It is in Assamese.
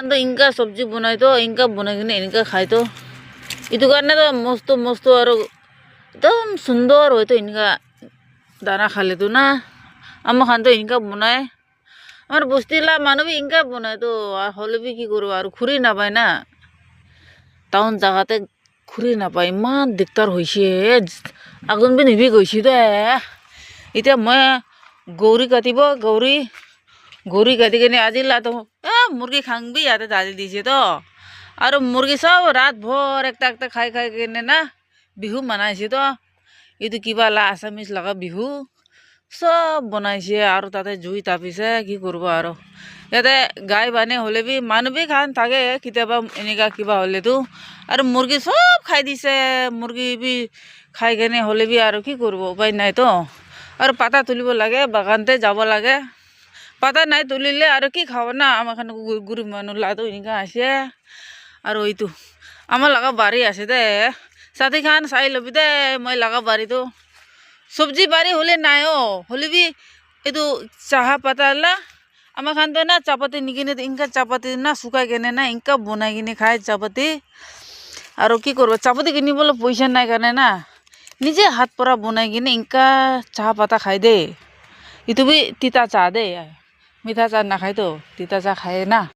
তো ইনকা সবজি বনাই তো ইনকা বনাই কিনে এনেকা খাই তো ইটো কাৰণে তো মস্ত মস্ত আৰু একদম সুন্দৰ হয় তো এনেকা দানা খালে তো না আমার খান তো ইনকা বনাই আমার বস্তিলা মানুহ ইনকা বনাই তো হলে কি করবো আর খুঁড়ি নাপায় না টাউন জায়গাতে খুঁড়ি নাপায় ইমান দিগদার হয়েছে আগুন বি নিভি গৈছে দে এতিয়া মই গৌৰী কাটিব গৌৰী কাটি কিনে আজি লাতো মুৰ্গী খাংবি ইয়াতে দালি দিছে তো আৰু মুৰ্গী সব রাত ভর একটা একটা খাই খাই কিনে না বিহু মানাইছে তো এইটো কিবা আসামিজ লগা বিহু সব বনাইছে আৰু তাতে জুই তাপিছে কি কৰব আৰু ইয়াতে গাই বানে হলে বি মানুহ বি খান থাকে কেতিয়াবা এনেকা কিবা হলে তো আৰু মুৰ্গী সব খাই দিছে মুৰ্গী বি খাই কেনে হলে বি আৰু কি কৰব উপায় নাই তো আৰু পাতা তুলিব লাগে বাগানতে যাব লাগে পাতা নাই তুলিলে আৰু কি খাব না আমাৰ খান গৰিব মানুহ লাটো এনেকা আছে আৰু এইটো আমাৰ লগা বাৰী আছে দে সাথী খান চাই লবি দে মই লগা বাৰীটো সবজি বাৰী হলে নাই হলে বি এইটো চাহা পাতা লা আমার খান তো না চাপাতি নিকিনে ইনকা চাপাতি না শুকাই কেনে না ইনকা বনাই কিনে খাই চাপাতি আৰু কি কৰবো চাপাতি কিনিবলৈ পয়সা নাই কাৰণে না নিজে হাত পৰা বনাই কিনে ইনকা চাহ পাতা খাই দে ইটো বি তিতা চাহ দে মিঠা চাহ নাখায় তো তিতা চাহ খায় না